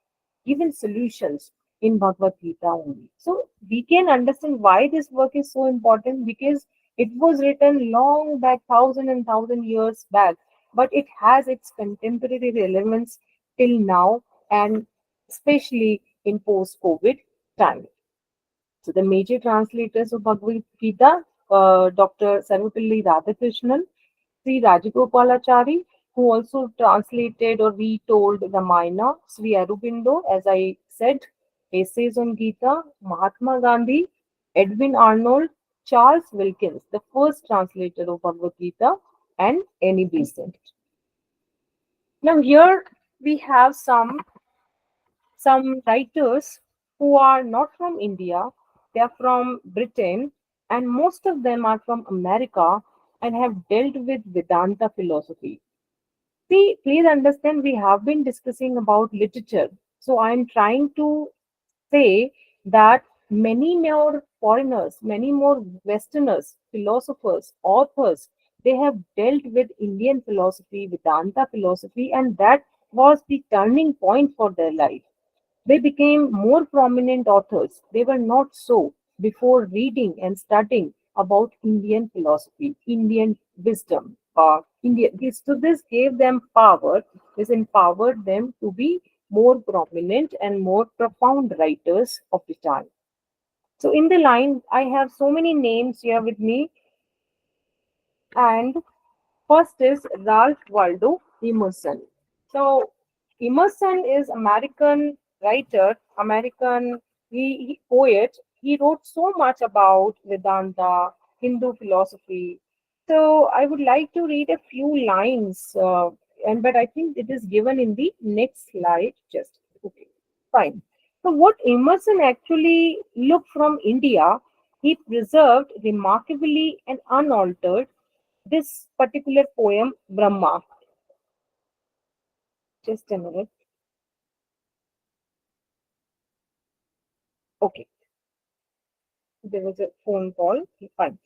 given solutions in Bhagavad Gita only. So we can understand why this work is so important because it was written long back, thousand and thousand years back, but it has its contemporary relevance till now, and especially in post-COVID time. So the major translators of Bhagavad Gita, Dr. Sarvapalli Radhakrishnan, Sri Rajagopalachari, who also translated or retold Ramayana, Sri Aurobindo, as I said, essays on Gita, Mahatma Gandhi, Edwin Arnold, Charles Wilkins, the first translator of Bhagavad Gita, and Annie Besant. Now here we have some writers who are not from India, they are from Britain, and most of them are from America and have dealt with Vedanta philosophy. See, please understand, we have been discussing about literature. So I am trying to say that many more foreigners, many more Westerners, philosophers, authors, they have dealt with Indian philosophy, Vedanta philosophy, and that was the turning point for their life. They became more prominent authors. They were not so before reading and studying about Indian philosophy, Indian wisdom. So this gave them power. This empowered them to be more prominent and more profound writers of the time. So in the line, I have so many names here with me, and first is Ralph Waldo Emerson. So Emerson is American writer, American poet. He wrote so much about Vedanta, Hindu philosophy. So I would like to read a few lines, and but I think it is given in the next slide. Just okay, fine. So what Emerson actually looked from India, he preserved remarkably and unaltered this particular poem, Brahma. Just a minute. Okay, there was a phone call. Okay, fine.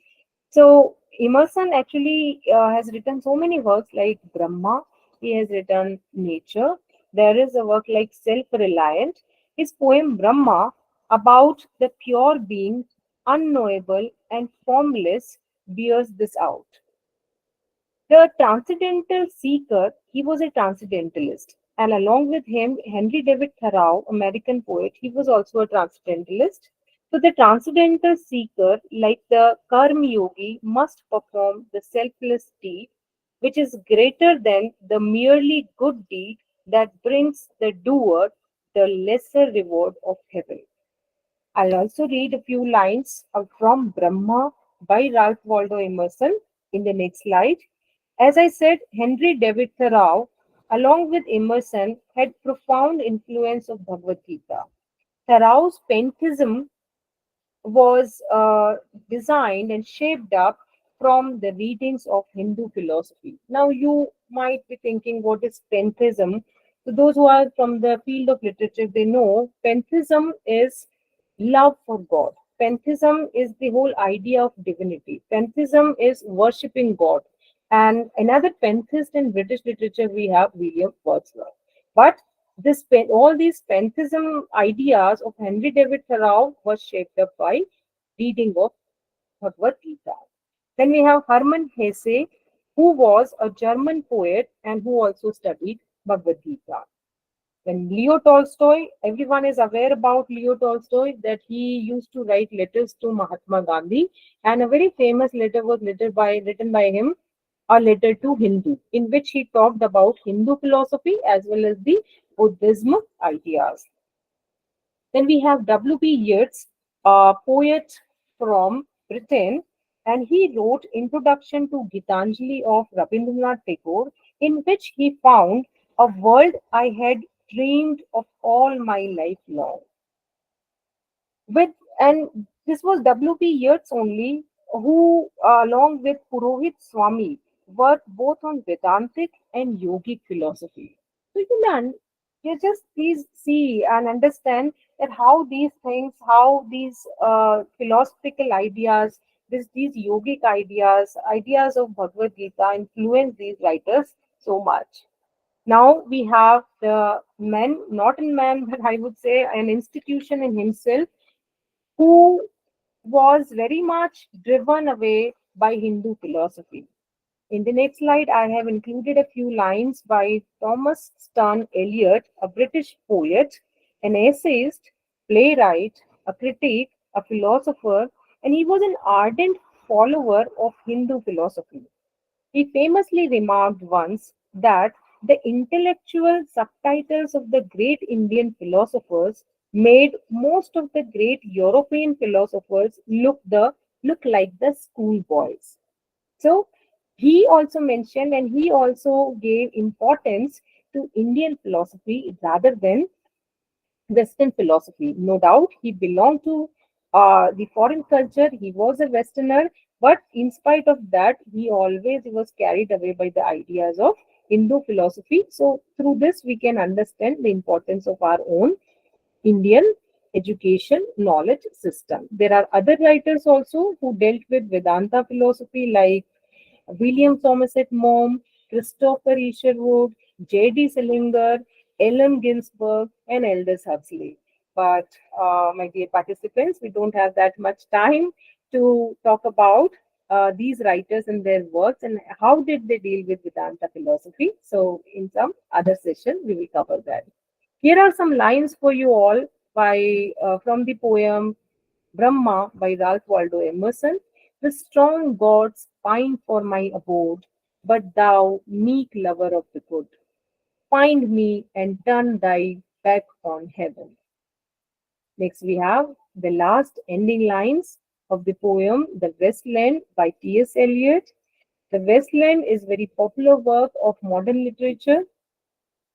So Emerson actually has written so many works like Brahma. He has written Nature. There is a work like Self-Reliant. His poem Brahma, about the pure being, unknowable and formless, bears this out. The transcendental seeker, he was a transcendentalist. And along with him, Henry David Thoreau, American poet, he was also a transcendentalist. So the transcendental seeker, like the Karma Yogi, must perform the selfless deed, which is greater than the merely good deed that brings the doer the lesser reward of heaven. I'll also read a few lines from Brahma by Ralph Waldo Emerson in the next slide. As I said, Henry David Thoreau, along with Emerson, had profound influence of Bhagavad Gita. Thoreau's Pantheism was designed and shaped up from the readings of Hindu philosophy. Now, you might be thinking, what is pantheism? So, those who are from the field of literature, they know pantheism is love for God. Pantheism is the whole idea of divinity. Pantheism is worshipping God. And another pantheist in British literature we have William Wordsworth. But all these pantheism ideas of Henry David Thoreau was shaped up by reading of Bhagavad Gita. Then we have Hermann Hesse, who was a German poet and who also studied Bhagavad Gita. Then Leo Tolstoy, everyone is aware about Leo Tolstoy that he used to write letters to Mahatma Gandhi, and a very famous letter was written by him, a letter to Hindu, in which he talked about Hindu philosophy as well as the Buddhism ideas. Then we have W.B. Yeats, a poet from Britain, and he wrote Introduction to Gitanjali of Rabindranath Tagore, in which he found a world I had dreamed of all my life long. With and this was W.P. Yeats only, who, along with Purohit Swami, worked both on Vedantic and yogic philosophy. So you just please see and understand that how these things, how these philosophical ideas, these yogic ideas, ideas of Bhagavad Gita influence these writers so much. Now we have the man, not a man, but I would say an institution in himself, who was very much driven away by Hindu philosophy. In the next slide, I have included a few lines by Thomas Stern Eliot, a British poet, an essayist, playwright, a critic, a philosopher, and he was an ardent follower of Hindu philosophy. He famously remarked once that the intellectual subtitles of the great Indian philosophers made most of the great European philosophers look like the schoolboys. So he also mentioned and he also gave importance to Indian philosophy rather than Western philosophy. No doubt, he belonged to the foreign culture. He was a Westerner, but in spite of that, he always was carried away by the ideas of Hindu philosophy. So, through this, we can understand the importance of our own Indian education knowledge system. There are other writers also who dealt with Vedanta philosophy, like William Somerset Maugham, Christopher Isherwood, J.D. Salinger, Ellen Ginsberg, and Aldous Huxley. But, my dear participants, we don't have that much time to talk about these writers and their works and how did they deal with Vedanta philosophy. So, in some other session, we will cover that. Here are some lines for you all by from the poem Brahma by Ralph Waldo Emerson. The strong gods pine for my abode, but thou, meek lover of the good, find me and turn thy back on heaven. Next, we have the last ending lines of the poem The Westland by T.S. Eliot. The Westland is very popular work of modern literature.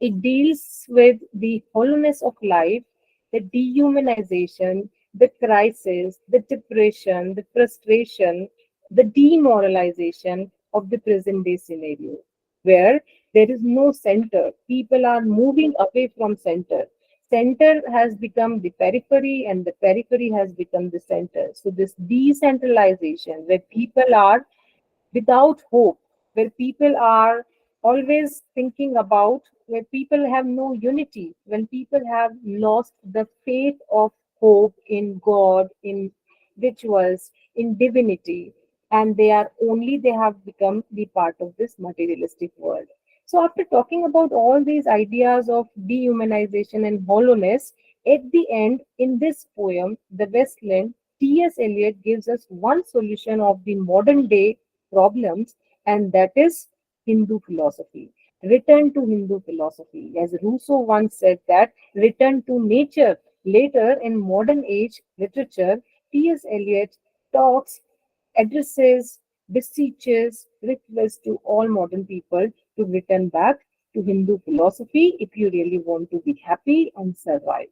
It deals with the hollowness of life, the dehumanization, the crisis, the depression, the frustration, the demoralization of the present day scenario, where there is no center. People are moving away from center. Center has become the periphery, and the periphery has become the center. So, this decentralization, where people are without hope, where people are always thinking about, where people have no unity, when people have lost the faith of hope in God, in rituals, in divinity, and they have become the part of this materialistic world. So, after talking about all these ideas of dehumanization and hollowness, at the end, in this poem, The Westland, T.S. Eliot gives us one solution of the modern day problems, and that is Hindu philosophy. Return to Hindu philosophy. As Rousseau once said, that return to nature. Later, in modern age literature, T.S. Eliot talks, addresses, beseeches, requests to all modern people to return back to Hindu philosophy if you really want to be happy and survive.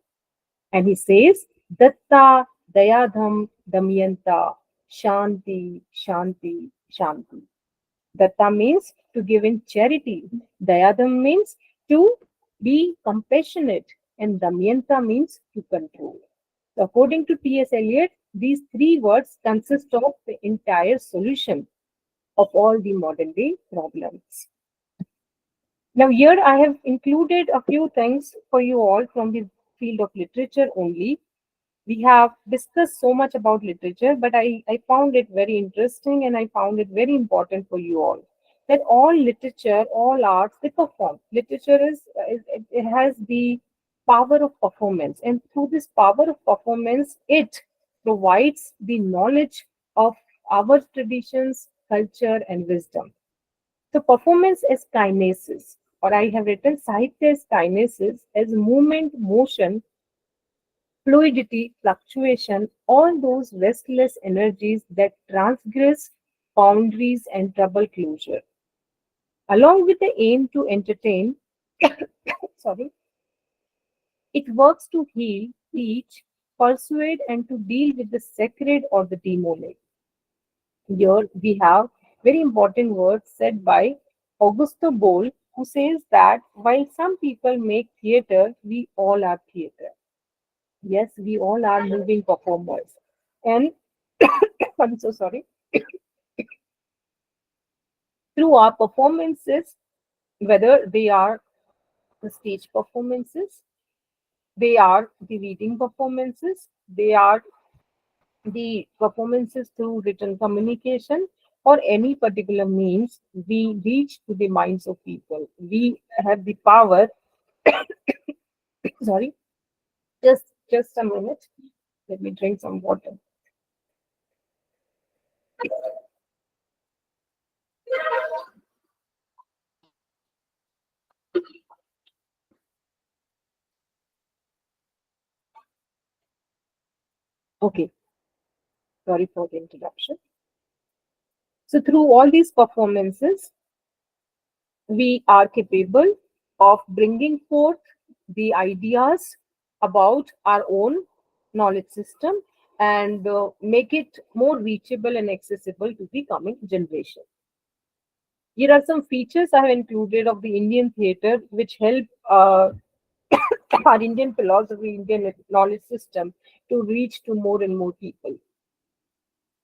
And he says, Datta Dayadham Damyanta Shanti Shanti Shanti. Datta means to give in charity. Dayadam means to be compassionate. And Damyanta means to control. So according to T.S. Eliot, these three words consist of the entire solution of all the modern day problems. Now, here I have included a few things for you all from the field of literature only. We have discussed so much about literature, but I found it very interesting and I found it very important for you all. That all literature, all arts, they perform. Literature it has the power of performance, and through this power of performance, it provides the knowledge of our traditions, culture, and wisdom. So, performance as kinesis, or I have written Sahitya as kinesis, as movement, motion, fluidity, fluctuation, all those restless energies that transgress boundaries and trouble closure. Along with the aim to entertain, sorry, it works to heal, teach, persuade, and to deal with the sacred or the demonic. Here we have very important words said by Augusto Boal, who says that while some people make theater, we all are theater. Yes, we all are moving performers. And I'm so sorry. Through our performances, whether they are the stage performances, they are the reading performances, they are the performances through written communication, or any particular means, we reach to the minds of people. We have the power. Sorry, just a minute. Let me drink some water. Okay, sorry for the interruption. So through all these performances, we are capable of bringing forth the ideas about our own knowledge system and make it more reachable and accessible to the coming generation. Here are some features I have included of the Indian theatre which help our Indian philosophy, Indian knowledge system to reach to more and more people.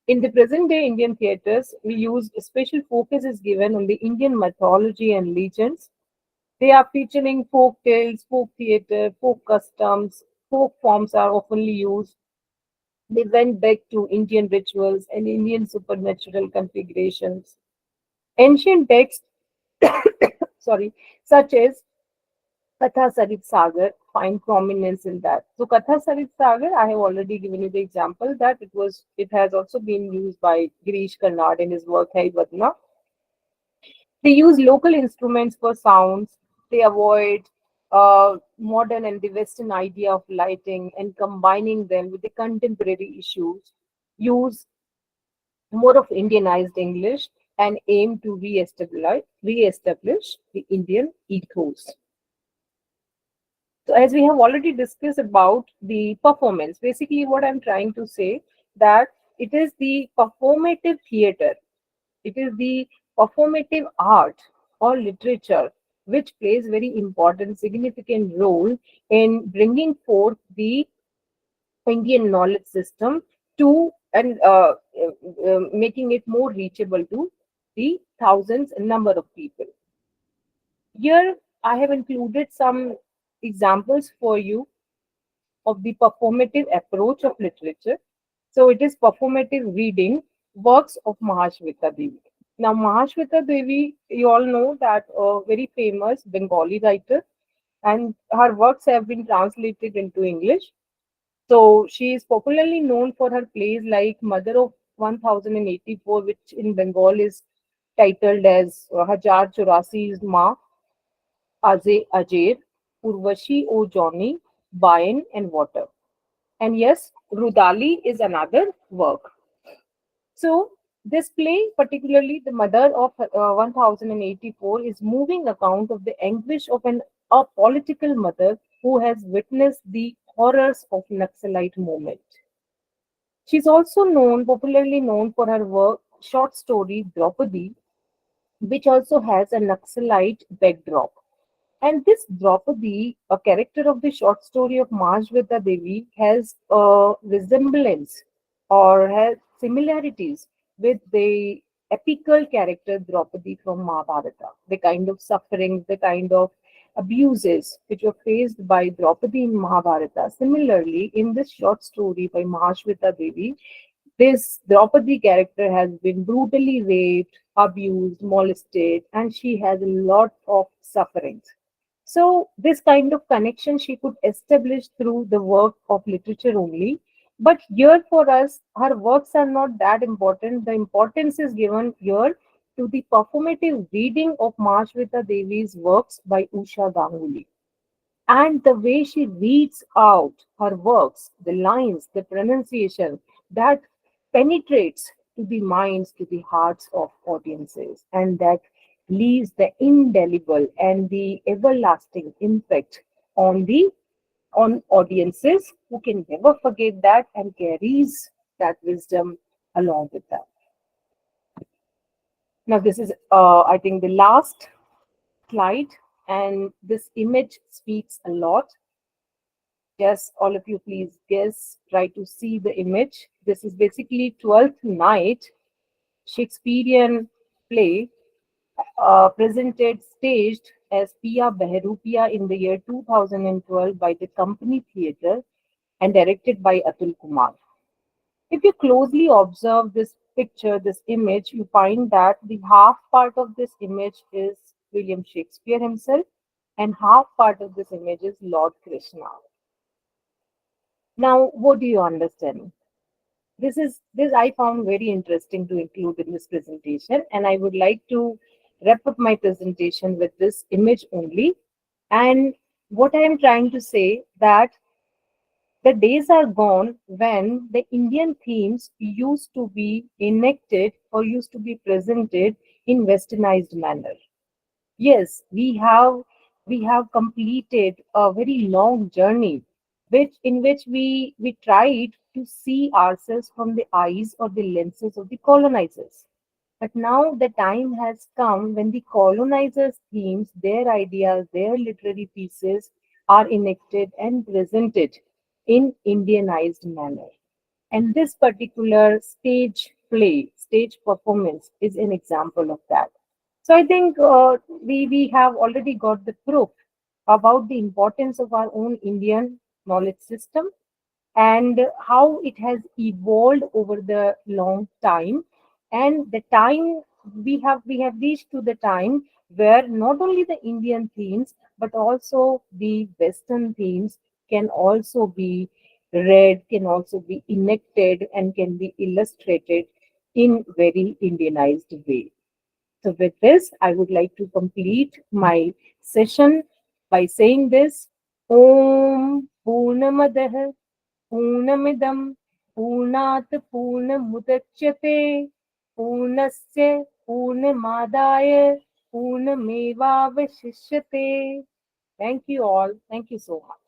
In the present day Indian theatres, we use special focus is given on the Indian mythology and legends. They are featuring folk tales, folk theatre, folk customs, folk forms are often used. They went back to Indian rituals and Indian supernatural configurations. Ancient texts, sorry, such as Katha Sarit Sagar find prominence in that. So Katha Sarit Sagar, I have already given you the example that it has also been used by Girish Karnad in his work Hai Badna. They use local instruments for sounds. They avoid modern and the Western idea of lighting and combining them with the contemporary issues. Use more of Indianized English and aim to re-establish the Indian ethos. So as we have already discussed about the performance, basically what I'm trying to say that it is the performative theater, it is the performative art or literature which plays very important, significant role in bringing forth the Indian knowledge system to and making it more reachable to the thousands number of people. Here, I have included some examples for you of the performative approach of literature. So it is performative reading works of Mahashweta Devi. Now, Mahashweta Devi, you all know that a very famous Bengali writer, and her works have been translated into English. So she is popularly known for her plays like Mother of 1084, which in Bengal is titled as Hajar Churasi's Ma, Aze Ajer, Urvashi O Johnny, Bayan and Water. And yes, Rudali is another work. So this play, particularly the Mother of 1084, is moving account of the anguish of a political mother who has witnessed the horrors of Naxalite movement. She's also popularly known for her work short story Draupadi, which also has a Naxalite backdrop. And this Draupadi, a character of the short story of Majvita Devi, has a resemblance or has similarities with the epical character Draupadi from Mahabharata. The kind of sufferings, the kind of abuses which were faced by Draupadi in Mahabharata. Similarly, in this short story by Mahashweta Devi, this Draupadi character has been brutally raped, abused, molested, and she has a lot of sufferings. So, this kind of connection she could establish through the work of literature only. But here for us, her works are not that important. The importance is given here to the performative reading of Mahashweta Devi's works by Usha Ganguly. And the way she reads out her works, the lines, the pronunciation, that penetrates to the minds, to the hearts of audiences, and that leaves the indelible and the everlasting impact on the on audiences who can never forget that and carries that wisdom along with them. Now, this is, I think, the last slide, and this image speaks a lot. Yes, all of you, please guess, try to see the image. This is basically Twelfth Night, Shakespearean play, presented, staged as Pia Behrupia in the year 2012 by the Company Theatre and directed by Atul Kumar. If you closely observe this picture, this image, you find that the half part of this image is William Shakespeare himself, and half part of this image is Lord Krishna. Now, what do you understand? This I found very interesting to include in this presentation, and I would like to wrap up my presentation with this image only. And what I am trying to say that the days are gone when the Indian themes used to be enacted or used to be presented in westernized manner. Yes, we have completed a very long journey, which in which we tried to see ourselves from the eyes or the lenses of the colonizers. But now the time has come when the colonizers' themes, their ideas, their literary pieces are enacted and presented in Indianized manner. And this particular stage play, stage performance is an example of that. So I think we have already got the proof about the importance of our own Indian knowledge system and how it has evolved over the long time. And the time we have reached to the time where not only the Indian themes but also the Western themes can also be read, can also be enacted, and can be illustrated in very Indianized way. So, with this, I would like to complete my session by saying this: Om Purnamadah Purnamidam Purnat Purnamudachyate Purnasya Purnamadaya Purnamevavashishyate. Thank you all. Thank you so much.